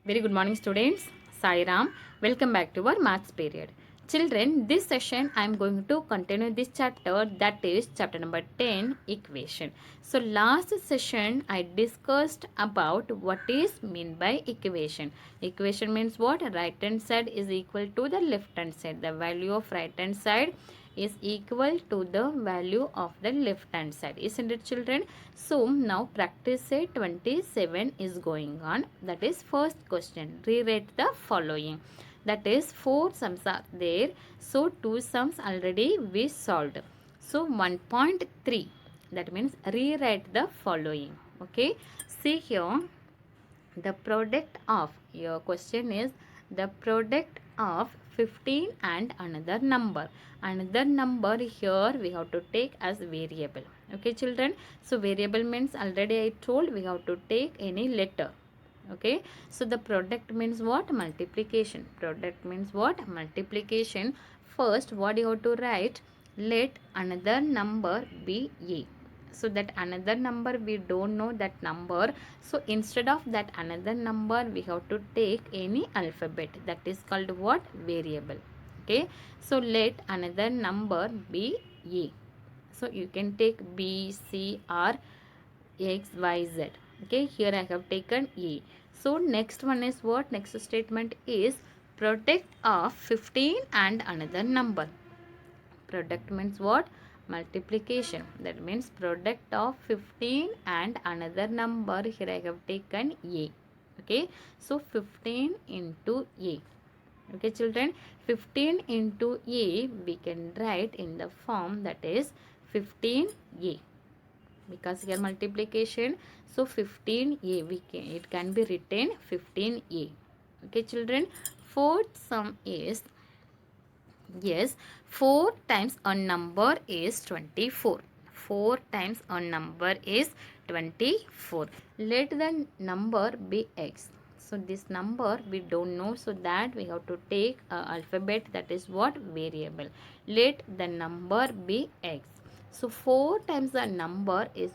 Very good morning, students. Sai Ram. Welcome back to our maths period. Children, this session I am going to continue this chapter, that is chapter number 10, equation. So last session I discussed about what is meant by equation. Equation means what? Right hand side is equal to the left hand side. The value of right hand side is equal to the value of the left hand side, isn't it, children? So now practice set 27 is going on. That is first question. Rewrite the following. That is 4 sums are there. So 2 sums already we solved. So 1.3, that means rewrite the following. Okay, see here, the product of, your question is the product of 15 and another number. Another number here we have to take as variable. Okay, children. So variable means already I told we have to take any letter. Okay, so the product means what? Multiplication. Product means what? Multiplication. First, what you have to write? Let another number be a. So that another number we don't know that number, so instead of that another number we have to take any alphabet, that is called what? Variable. Okay, so let another number be a. So you can take b, c, or x, y, z. Okay, here I have taken a. So next one is what? Next statement is product of 15 and another number. Product means what? Multiplication. That means product of 15 and another number. Here I have taken a. Okay, so 15 into a. Okay, children, 15 into a we can write in the form that is 15a, because here multiplication, so 15a it can be written 15a. Okay, children, fourth sum is, yes, 4 times a number is 24. 4 times a number is 24. Let the number be x. So this number we don't know, so that we have to take alphabet, that is what? Variable. Let the number be x. So 4 times the number is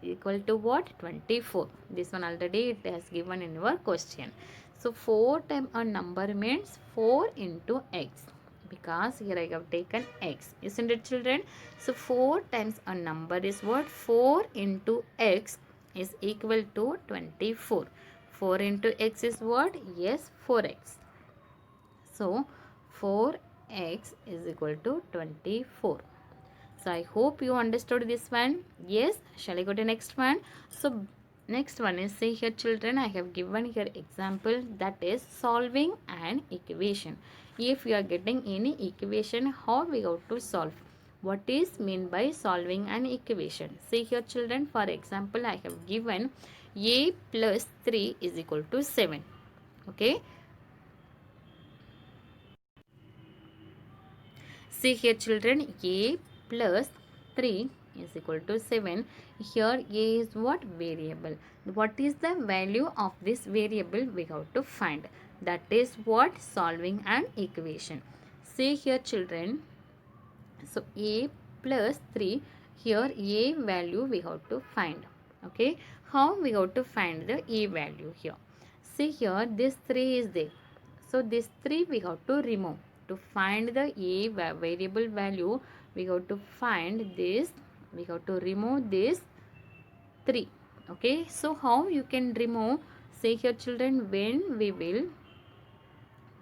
equal to what? 24. This one already it has given in your question. So 4 times a number means 4 into x, because here I have taken x, isn't it, children? So 4 times a number is what? 4 into x is equal to 24. 4 into x is what? Yes, 4x. So 4x is equal to 24. So I hope you understood this one. Yes, shall I go to next one? So next one is, see here, children, I have given here example, that is solving an equation. If you are getting any equation, how we have to solve? What is mean by solving an equation? See here, children, for example, I have given a plus 3 is equal to 7. Okay. See here, children, a plus 3 is equal to 7. Here a is what? Variable. What is the value of this variable? We have to find. That is what? Solving an equation. See here, children. So a plus 3, here a value we have to find. Okay, how we have to find the a value here? See here, this 3 is there, so this 3 we have to remove. To find the a variable value, we have to find this, we have to remove this 3. Okay, so how you can remove? Say here, children, when we will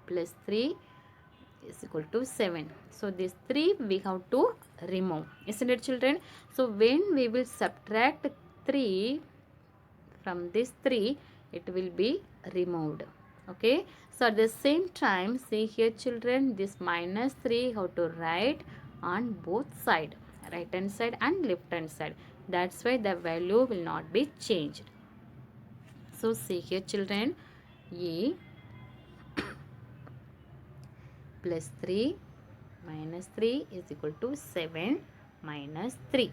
plus 3 is equal to 7. So this 3 we have to remove, isn't it, children? So when we will subtract 3 from this 3, it will be removed. Okay, so at the same time, see here, children, this minus 3 how to write on both side, right hand side and left hand side. That's why the value will not be changed. So see here, children, a plus 3 minus 3 is equal to 7 minus 3.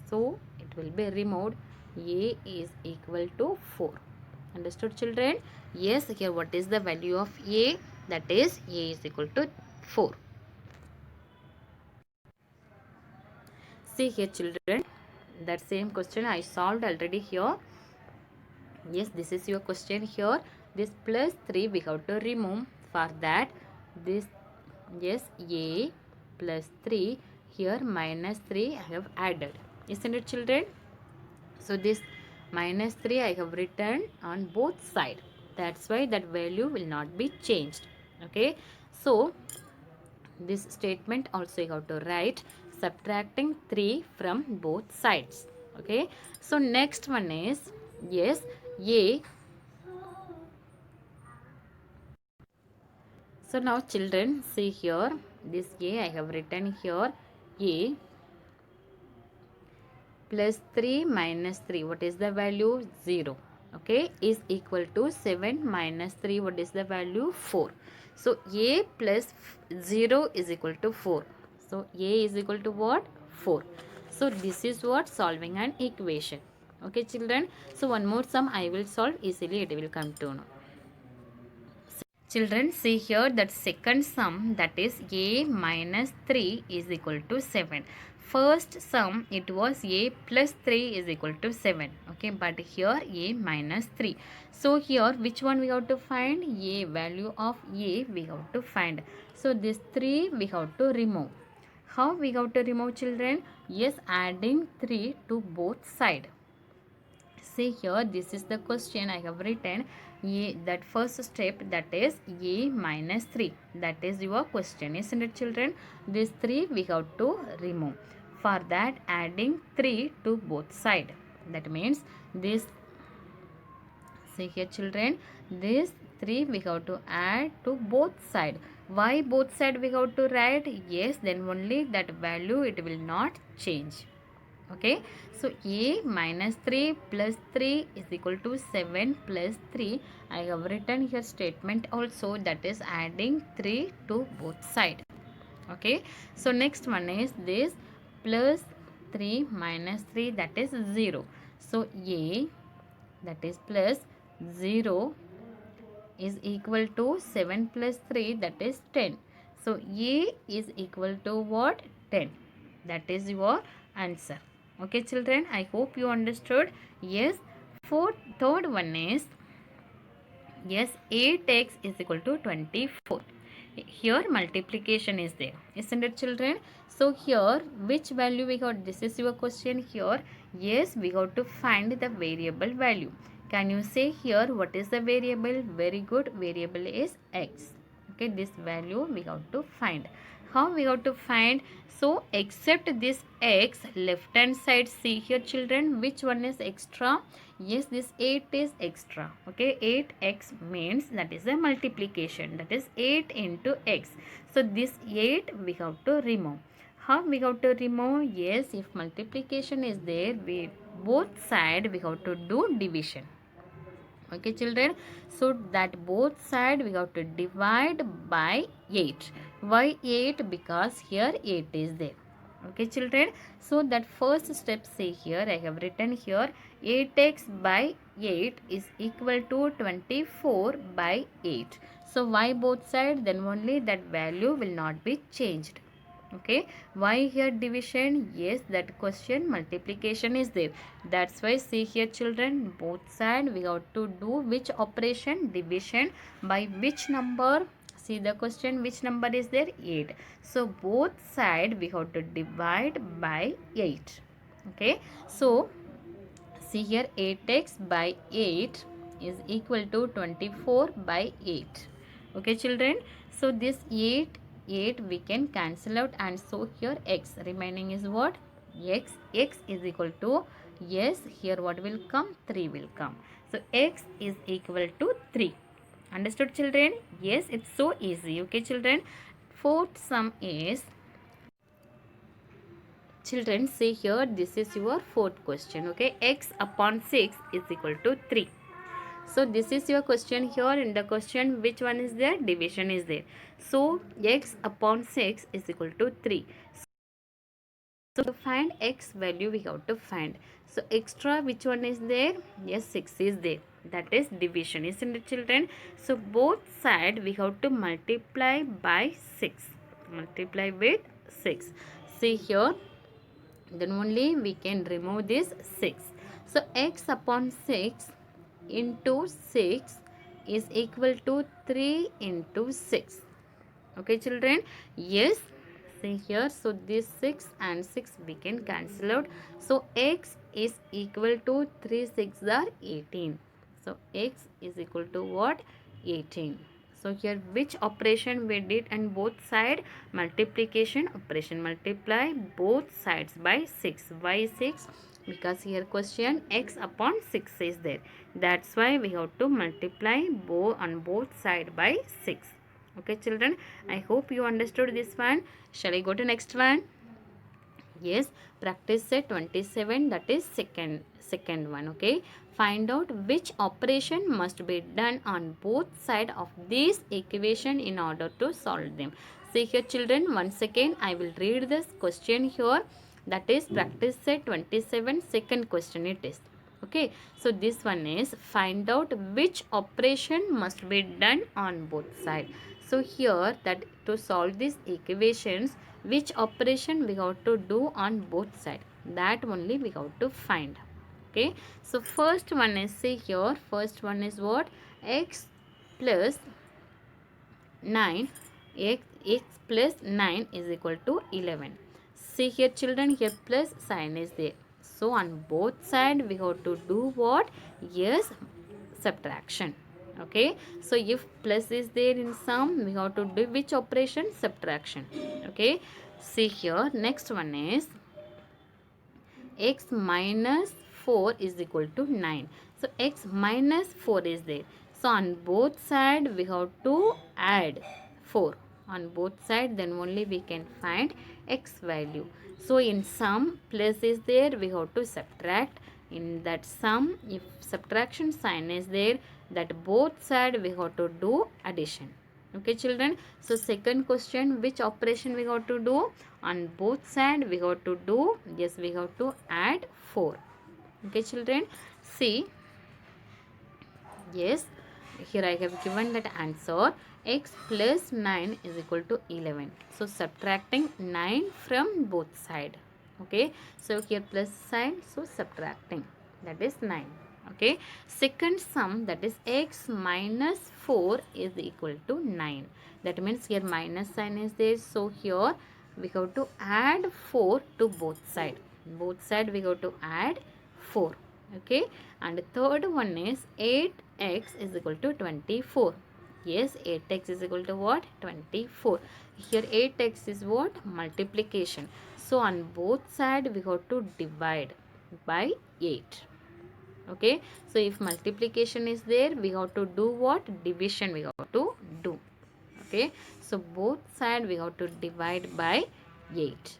So it will be removed. A is equal to 4. Understood, children? Yes, here what is the value of a? That is a is equal to 4. See here, children, that same question I solved already here. Yes, this is your question here. this plus 3 we have to remove. For that, this, yes, a plus 3, here minus 3 I have added, isn't it children? So this minus 3 I have written on both sides. That's why that value will not be changed. Okay. So this statement also you have to write subtracting 3 from both sides. Okay. So next one is, yes, a. So now children, see here, this a I have written here, a plus 3 minus 3, what is the value? 0. Okay, is equal to 7 minus 3, what is the value? 4. So a plus 0 is equal to 4. So a is equal to what? 4. So this is what? Solving an equation. Okay children, so one more sum I will solve, easily it will come to know. Children, see here that second sum, that is a minus 3 is equal to 7. First sum, it was a plus 3 is equal to 7. Okay, but here a minus 3. So here which one we have to find? A, value of a we have to find. So this 3 we have to remove. How we have to remove children? Yes, adding 3 to both sides. See here, this is the question I have written. A, that first step, that is a minus 3. That is your question, isn't it children? This 3 we have to remove. For that, adding 3 to both sides. That means this, see here children, this 3 we have to add to both sides. Why both sides we have to write? Yes, then only that value it will not change. Okay, so a minus 3 plus 3 is equal to 7 plus 3. I have written here statement also, that is adding 3 to both sides. Okay, so next one is this plus 3 minus 3, that is 0. So a, that is plus 0 is equal to 7 plus 3, that is 10. So a is equal to what? 10. That is your answer. Okay children, I hope you understood. Yes, third one is, yes, 8x is equal to 24. Here multiplication is there, isn't it children? So here which value we got? This is your question here. Yes, we got to find the variable value. Can you say here what is the variable? Very good, variable is x. Okay, this value we got to find. How we got to find? So except this x, left hand side, see here children, which one is extra? Yes, this 8 is extra. Okay, 8x means that is a multiplication, that is 8 into x. So this 8 we have to remove. How we have to remove? Yes, if multiplication is there, we both side we have to do division. Okay children, so that both side we have to divide by 8. Why 8? Because here 8 is there. Okay children, so that first step, say here I have written here 8x by 8 is equal to 24 by 8. So why both side? Then only that value will not be changed. Okay, why here division? Yes, that question multiplication is there. That's why see here children, both side we have to do which operation? Division. By which number? See the question, which number is there? 8. So both side we have to divide by 8. Okay, so see here 8x by 8 is equal to 24 by 8. Okay children, so this 8 we can cancel out, and so here x remaining is what? X is equal to, yes, here what will come? 3 will come. So x is equal to 3. Understood children? Yes, it's so easy. Okay children, fourth sum is, children see here, this is your fourth question. Okay, x upon 6 is equal to 3. So this is your question here. In the question, which one is there? Division is there. So x upon 6 is equal to 3. So to find x value we have to find. So extra which one is there? Yes, 6 is there. That is division, isn't it children? So both side we have to multiply by 6. Multiply with 6. See here, then only we can remove this 6. So x upon 6 into 6 is equal to 3 into 6. Okay, children? Yes. See here. So, this 6 and 6 we can cancel out. So, x is equal to 3 6 are 18. So, x is equal to what? 18. So, here which operation we did on both side? Multiplication operation. Multiply both sides by 6. Why 6? Because here question x upon 6 is there. That's why we have to multiply on both side by 6. Okay, children, I hope you understood this one. Shall I go to next one? Yes, practice set 27, that is second one. Okay, find out which operation must be done on both side of this equation in order to solve them. See here, children, once again I will read this question here. That is practice set 27, second question it is. Okay, so this one is find out which operation must be done on both sides. So here that to solve these equations, which operation we have to do on both sides, that only we have to find. Okay, so first one is, see here, first one is what? X plus 9, x plus 9 is equal to 11. See here, children, here plus sign is there. So on both side we have to do what? Yes, subtraction. Okay, so if plus is there in sum, we have to do which operation? Subtraction. Okay, see here, next one is x minus 4 is equal to 9. So x minus 4 is there. So on both side we have to add 4 on both side, then only we can find x value. So in sum plus is there, we have to subtract. In that sum, if subtraction sign is there, that both side we have to do addition. Okay, children, so second question, which operation we have to do? On both side we have to do, yes, we have to add 4. Okay, children, see, yes, here I have given that answer. X plus 9 is equal to 11. So subtracting 9 from both side. Okay, so here plus sign, so subtracting, that is 9. Okay, second sum, that is x minus 4 is equal to 9. That means here minus sign is there. So here we have to add 4 to both side. Both side we have to add 4. Okay, and third one is 8x is equal to 24. Yes, 8x is equal to what? 24. Here 8x is what? Multiplication. So on both side we have to divide by 8. Okay, so if multiplication is there, we have to do what? Division we have to do. Okay, so both side we have to divide by 8.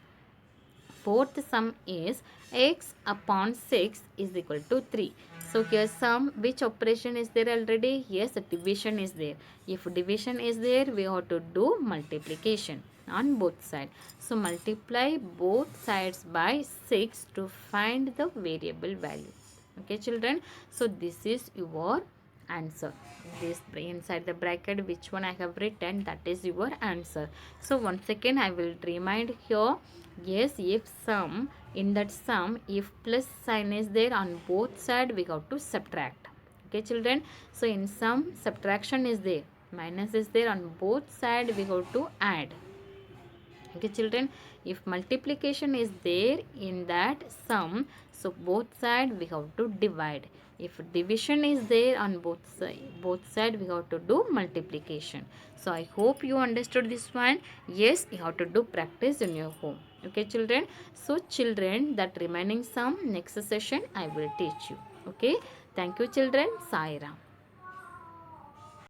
Fourth sum is x upon 6 is equal to 3. So here sum, which operation is there already? Yes, division is there. If division is there, we have to do multiplication on both sides. So multiply both sides by 6 to find the variable value. Okay, children, so this is your answer. This inside the bracket which one I have written, that is your answer. So once again I will remind here, yes, if sum, in that sum, if plus sign is there on both side, we have to subtract. Okay, children, so in sum subtraction is there, minus is there, on both side we have to add. Okay, children, if multiplication is there in that sum, so both side we have to divide. If division is there on both side we have to do multiplication. So I hope you understood this one. Yes, you have to do practice in your home. Okay, children, so children, that remaining sum next session I will teach you. Okay, thank you, children. Sai Ram.